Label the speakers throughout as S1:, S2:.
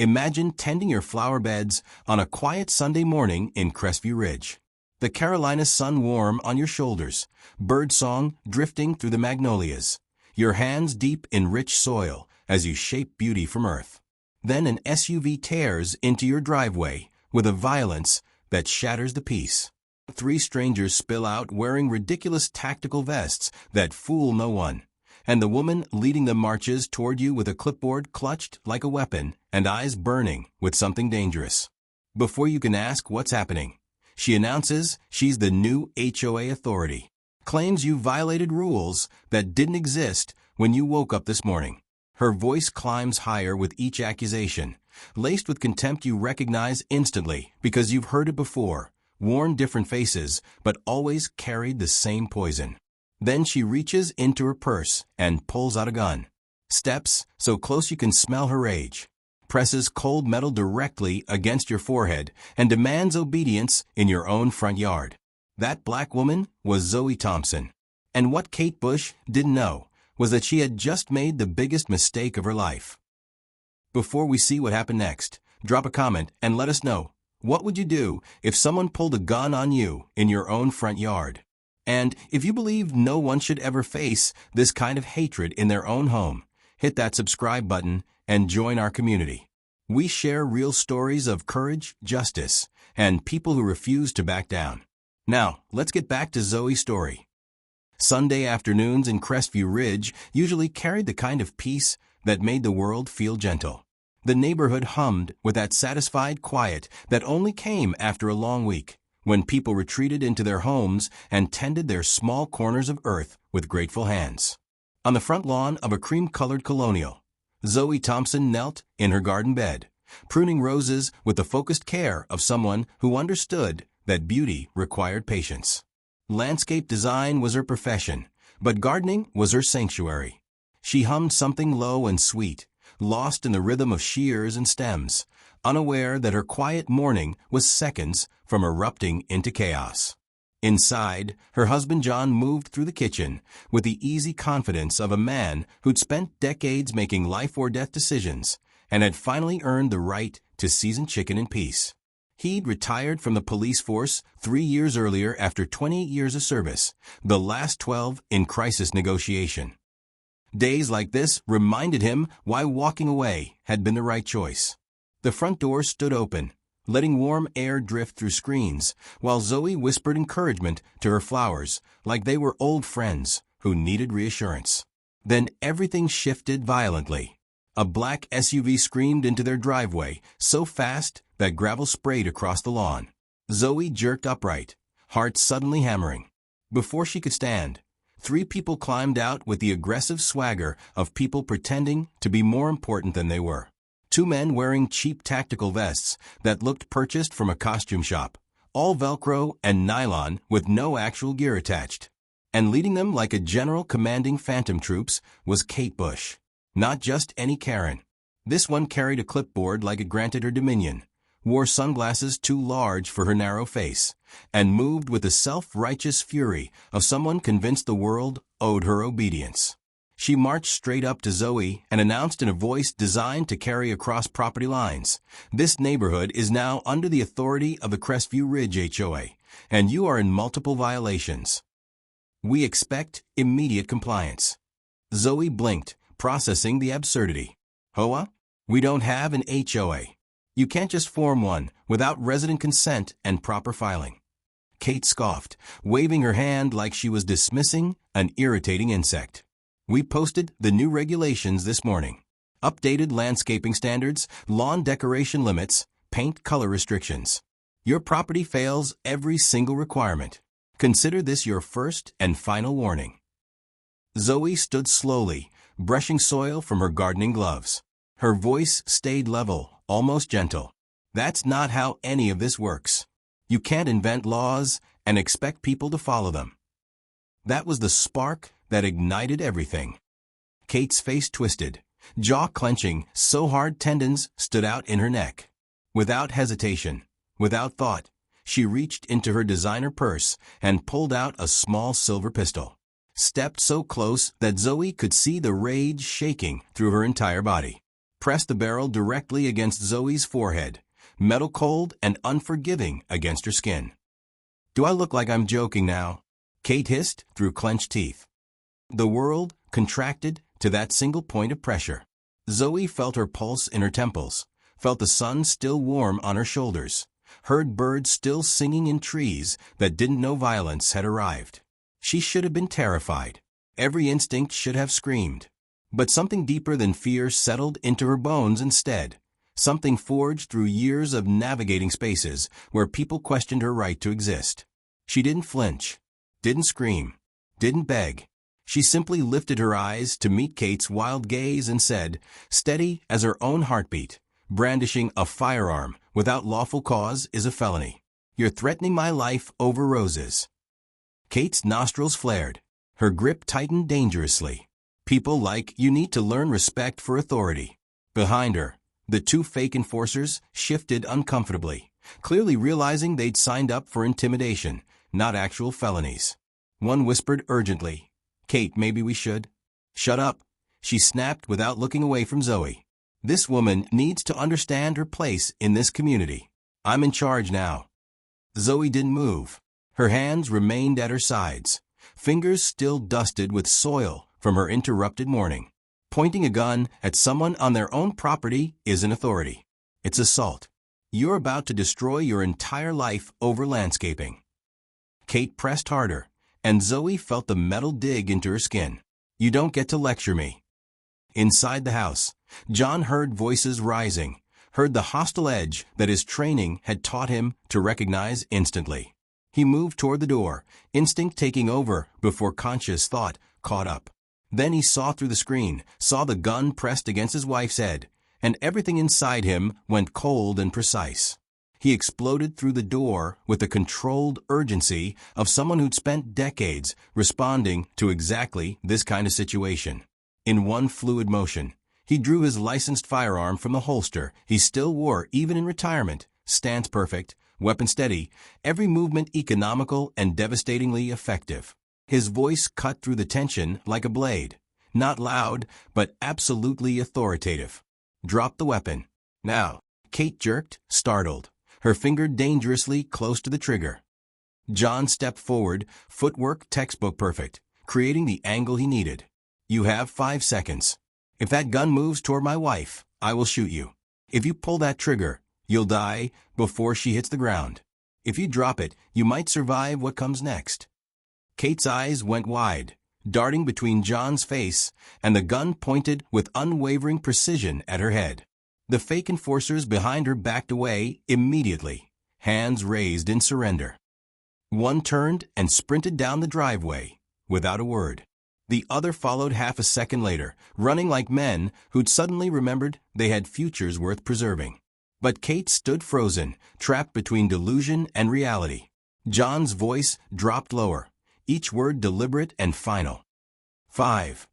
S1: Imagine tending your flower beds on a quiet Sunday morning in Crestview Ridge. The Carolina sun warm on your shoulders, birdsong drifting through the magnolias, your hands deep in rich soil as you shape beauty from earth. Then an SUV tears into your driveway with a violence that shatters the peace. 3 strangers spill out wearing ridiculous tactical vests that fool no one, and the woman leading them marches toward you with a clipboard clutched like a weapon and eyes burning with something dangerous. Before you can ask what's happening, she announces she's the new HOA authority, claims you violated rules that didn't exist when you woke up this morning. Her voice climbs higher with each accusation, laced with contempt you recognize instantly because you've heard it before, worn different faces, but always carried the same poison. Then she reaches into her purse and pulls out a gun, steps so close you can smell her rage, presses cold metal directly against your forehead, and demands obedience in your own front yard. That black woman was Zoe Thompson. And what Kate Bush didn't know was that she had just made the biggest mistake of her life. Before we see what happened next, drop a comment and let us know, what would you do if someone pulled a gun on you in your own front yard? And if you believe no one should ever face this kind of hatred in their own home, hit that subscribe button and join our community. We share real stories of courage, justice, and people who refuse to back down. Now, let's get back to Zoe's story. Sunday afternoons in Crestview Ridge usually carried the kind of peace that made the world feel gentle. The neighborhood hummed with that satisfied quiet that only came after a long week, when people retreated into their homes and tended their small corners of earth with grateful hands. On the front lawn of a cream-colored colonial, Zoe Thompson knelt in her garden bed, pruning roses with the focused care of someone who understood that beauty required patience. Landscape design was her profession, but gardening was her sanctuary. She hummed something low and sweet, lost in the rhythm of shears and stems, unaware that her quiet morning was seconds from erupting into chaos. Inside, her husband John moved through the kitchen with the easy confidence of a man who'd spent decades making life-or-death decisions and had finally earned the right to season chicken in peace. He'd retired from the police force 3 years earlier after 28 years of service, the last 12 in crisis negotiation. Days like this reminded him why walking away had been the right choice. The front door stood open, letting warm air drift through screens, while Zoe whispered encouragement to her flowers like they were old friends who needed reassurance. Then everything shifted violently. A black SUV screamed into their driveway so fast that gravel sprayed across the lawn. Zoe jerked upright, heart suddenly hammering. Before she could stand, 3 people climbed out with the aggressive swagger of people pretending to be more important than they were. 2 men wearing cheap tactical vests that looked purchased from a costume shop, all Velcro and nylon with no actual gear attached. And leading them like a general commanding phantom troops was Kate Bush. Not just any Karen. This one carried a clipboard like it granted her dominion, wore sunglasses too large for her narrow face, and moved with the self-righteous fury of someone convinced the world owed her obedience. She marched straight up to Zoe and announced in a voice designed to carry across property lines, "This neighborhood is now under the authority of the Crestview Ridge HOA, and you are in multiple violations. We expect immediate compliance." Zoe blinked, processing the absurdity. "HOA? We don't have an HOA. You can't just form one without resident consent and proper filing." Kate scoffed, waving her hand like she was dismissing an irritating insect. "We posted the new regulations this morning. Updated landscaping standards, lawn decoration limits, paint color restrictions. Your property fails every single requirement. Consider this your first and final warning." Zoe stood slowly, brushing soil from her gardening gloves. Her voice stayed level, almost gentle. "That's not how any of this works. You can't invent laws and expect people to follow them." That was the spark that ignited everything. Kate's face twisted, jaw clenching so hard tendons stood out in her neck. Without hesitation, without thought, she reached into her designer purse and pulled out a small silver pistol. Stepped so close that Zoe could see the rage shaking through her entire body. pressed the barrel directly against Zoe's forehead, metal cold and unforgiving against her skin. "Do I look like I'm joking now?" Kate hissed through clenched teeth. The world contracted to that single point of pressure. Zoe felt her pulse in her temples, felt the sun still warm on her shoulders, heard birds still singing in trees that didn't know violence had arrived. She should have been terrified. Every instinct should have screamed. But something deeper than fear settled into her bones instead, something forged through years of navigating spaces where people questioned her right to exist. She didn't flinch, didn't scream, didn't beg. She simply lifted her eyes to meet Kate's wild gaze and said, steady as her own heartbeat, "Brandishing a firearm without lawful cause is a felony. You're threatening my life over roses." Kate's nostrils flared. Her grip tightened dangerously. "People like you need to learn respect for authority." Behind her, the two fake enforcers shifted uncomfortably, clearly realizing they'd signed up for intimidation, not actual felonies. One whispered urgently, "Kate, maybe we should." "Shut up," she snapped without looking away from Zoe. "This woman needs to understand her place in this community. I'm in charge now." Zoe didn't move. Her hands remained at her sides, fingers still dusted with soil from her interrupted morning. Pointing a gun at someone on their own property isn't authority. It's assault. You're about to destroy your entire life over landscaping. Kate pressed harder, and Zoe felt the metal dig into her skin. "You don't get to lecture me." Inside the house, John heard voices rising, heard the hostile edge that his training had taught him to recognize instantly. He moved toward the door, instinct taking over before conscious thought caught up. Then he saw through the screen, saw the gun pressed against his wife's head, and everything inside him went cold and precise. He exploded through the door with the controlled urgency of someone who'd spent decades responding to exactly this kind of situation. In one fluid motion, he drew his licensed firearm from the holster he still wore even in retirement, stance perfect, weapon steady, every movement economical and devastatingly effective. His voice cut through the tension like a blade, not loud, but absolutely authoritative. "Drop the weapon. Now." Kate jerked, startled, her finger dangerously close to the trigger. John stepped forward, footwork textbook perfect, creating the angle he needed. "You have 5 seconds. If that gun moves toward my wife, I will shoot you. If you pull that trigger, you'll die before she hits the ground. If you drop it, you might survive what comes next." Kate's eyes went wide, darting between John's face and the gun pointed with unwavering precision at her head. The fake enforcers behind her backed away immediately, hands raised in surrender. One turned and sprinted down the driveway, without a word. The other followed half a second later, running like men who'd suddenly remembered they had futures worth preserving. But Kate stood frozen, trapped between delusion and reality. John's voice dropped lower, each word deliberate and final. 5.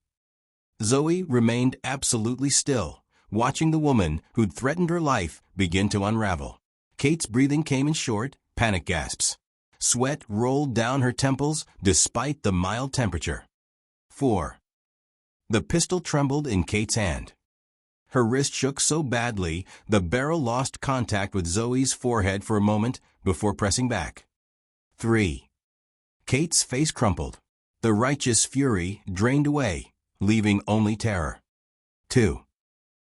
S1: Zoe remained absolutely still, watching the woman who'd threatened her life begin to unravel. Kate's breathing came in short, panic gasps. Sweat rolled down her temples despite the mild temperature. 4. The pistol trembled in Kate's hand. Her wrist shook so badly the barrel lost contact with Zoe's forehead for a moment before pressing back. 3. Kate's face crumpled. The righteous fury drained away, leaving only terror. 2.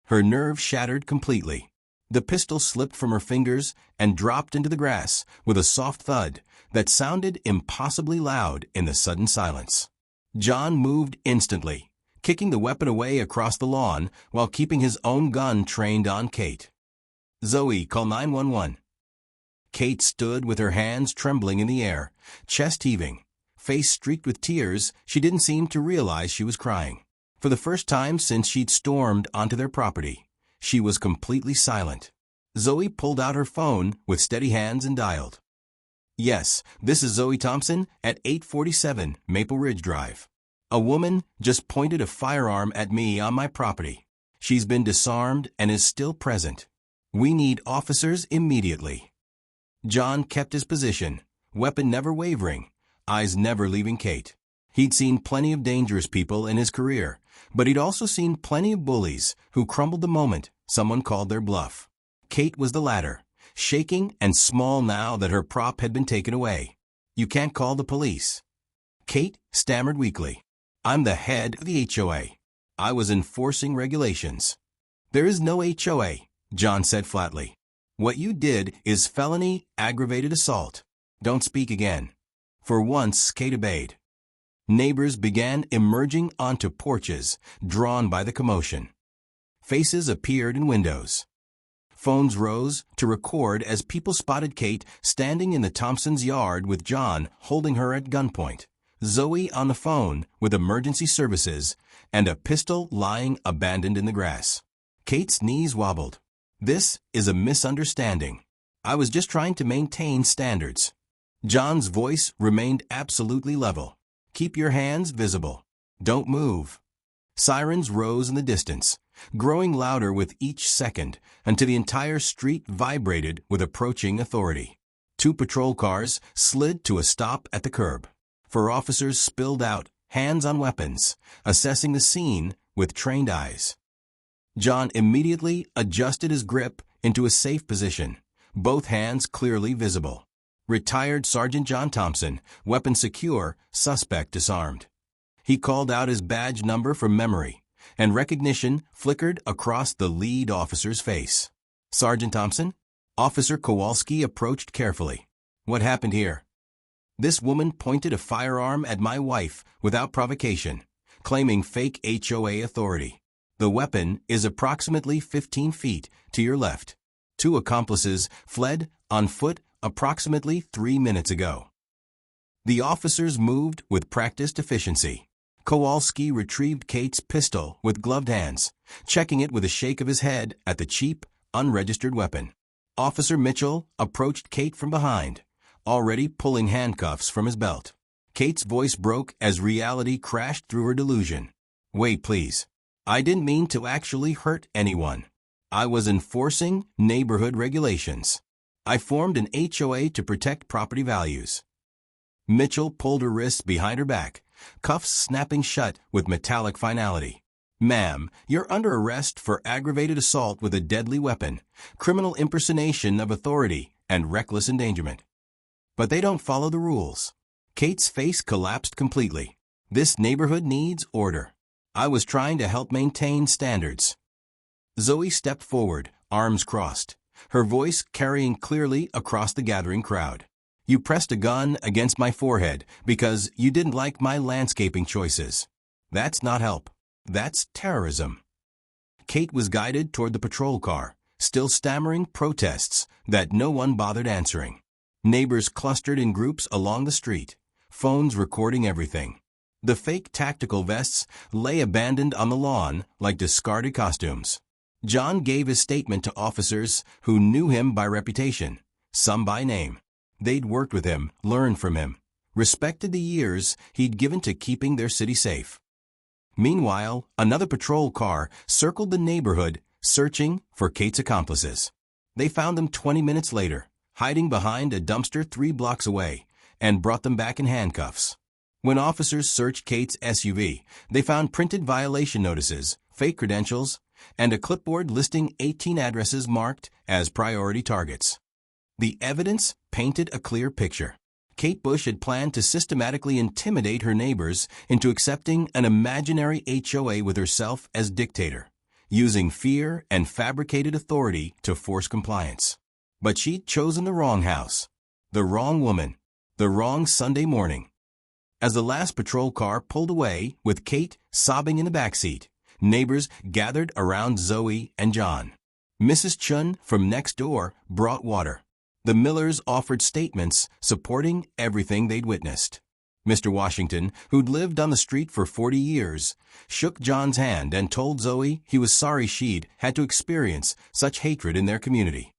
S1: Her nerves shattered completely. The pistol slipped from her fingers and dropped into the grass with a soft thud that sounded impossibly loud in the sudden silence. John moved instantly, kicking the weapon away across the lawn while keeping his own gun trained on Kate. "Zoe, call 911. Kate stood with her hands trembling in the air, chest heaving, face streaked with tears. She didn't seem to realize she was crying. For the first time since she'd stormed onto their property, she was completely silent. Zoe pulled out her phone with steady hands and dialed. "Yes, this is Zoe Thompson at 847 Maple Ridge Drive. A woman just pointed a firearm at me on my property. She's been disarmed and is still present. We need officers immediately." John kept his position, weapon never wavering, eyes never leaving Kate. He'd seen plenty of dangerous people in his career, But he'd also seen plenty of bullies who crumbled the moment someone called their bluff. Kate was the latter, shaking and small now that her prop had been taken away. "You can't call the police." Kate stammered weakly. "I'm the head of the HOA. I was enforcing regulations." "There is no HOA," John said flatly. "What you did is felony aggravated assault. Don't speak again." For once, Kate obeyed. Neighbors began emerging onto porches, drawn by the commotion. Faces appeared in windows. Phones rose to record as people spotted Kate standing in the Thompsons' yard with John holding her at gunpoint, Zoe on the phone with emergency services, and a pistol lying abandoned in the grass. Kate's knees wobbled. "This is a misunderstanding. I was just trying to maintain standards." John's voice remained absolutely level. "Keep your hands visible. Don't move." Sirens rose in the distance, growing louder with each second until the entire street vibrated with approaching authority. 2 patrol cars slid to a stop at the curb. 4 officers spilled out, hands on weapons, assessing the scene with trained eyes. John immediately adjusted his grip into a safe position, both hands clearly visible. Retired Sergeant John Thompson, weapon secure, suspect disarmed. He called out his badge number from memory, and recognition flickered across the lead officer's face. "Sergeant Thompson?" Officer Kowalski approached carefully. "What happened here?" "This woman pointed a firearm at my wife without provocation, claiming fake HOA authority. The weapon is approximately 15 feet to your left. 2 accomplices fled on foot approximately 3 minutes ago." The officers moved with practiced efficiency. Kowalski retrieved Kate's pistol with gloved hands, checking it with a shake of his head at the cheap, unregistered weapon. Officer Mitchell approached Kate from behind, already pulling handcuffs from his belt. Kate's voice broke as reality crashed through her delusion. "Wait, please. I didn't mean to actually hurt anyone. I was enforcing neighborhood regulations. I formed an HOA to protect property values." Mitchell pulled her wrists behind her back, cuffs snapping shut with metallic finality. "Ma'am, you're under arrest for aggravated assault with a deadly weapon, criminal impersonation of authority, and reckless endangerment." "But they don't follow the rules." Kate's face collapsed completely. "This neighborhood needs order. I was trying to help maintain standards." Zoe stepped forward, arms crossed, her voice carrying clearly across the gathering crowd. "You pressed a gun against my forehead because you didn't like my landscaping choices. That's not help. That's terrorism." Kate was guided toward the patrol car, still stammering protests that no one bothered answering. Neighbors clustered in groups along the street, phones recording everything. The fake tactical vests lay abandoned on the lawn like discarded costumes. John gave his statement to officers who knew him by reputation, some by name. They'd worked with him, learned from him, respected the years he'd given to keeping their city safe. Meanwhile, another patrol car circled the neighborhood, searching for Kate's accomplices. They found them 20 minutes later, hiding behind a dumpster 3 blocks away, and brought them back in handcuffs. When officers searched Kate's SUV, they found printed violation notices, fake credentials, and a clipboard listing 18 addresses marked as priority targets. The evidence painted a clear picture. Kate Bush had planned to systematically intimidate her neighbors into accepting an imaginary HOA with herself as dictator, using fear and fabricated authority to force compliance. But she'd chosen the wrong house, the wrong woman, the wrong Sunday morning. As the last patrol car pulled away, with Kate sobbing in the backseat, neighbors gathered around Zoe and John. Mrs. Chun from next door brought water. The Millers offered statements supporting everything they'd witnessed. Mr. Washington, who'd lived on the street for 40 years, shook John's hand and told Zoe he was sorry she'd had to experience such hatred in their community.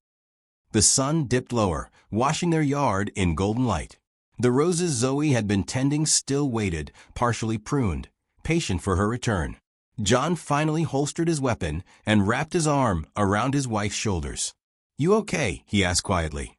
S1: The sun dipped lower, washing their yard in golden light. The roses Zoe had been tending still waited, partially pruned, patient for her return. John finally holstered his weapon and wrapped his arm around his wife's shoulders. "You okay?" he asked quietly.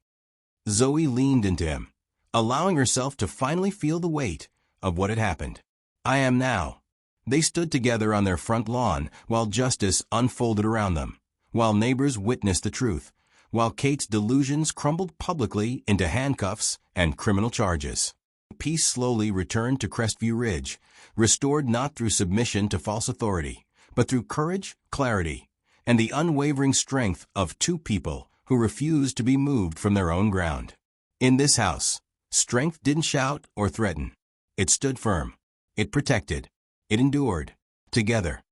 S1: Zoe leaned into him, allowing herself to finally feel the weight of what had happened. "I am now." They stood together on their front lawn while justice unfolded around them, while neighbors witnessed the truth, while Kate's delusions crumbled publicly into handcuffs and criminal charges. Peace slowly returned to Crestview Ridge, restored not through submission to false authority, but through courage, clarity, and the unwavering strength of two people who refused to be moved from their own ground. In this house, strength didn't shout or threaten. It stood firm. It protected. It endured. Together.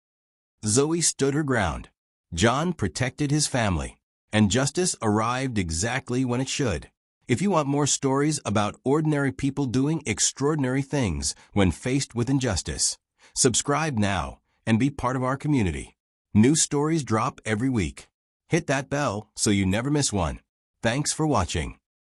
S1: Zoe stood her ground. John protected his family. And justice arrived exactly when it should. If you want more stories about ordinary people doing extraordinary things when faced with injustice, subscribe now and be part of our community. New stories drop every week. Hit that bell so you never miss one. Thanks for watching.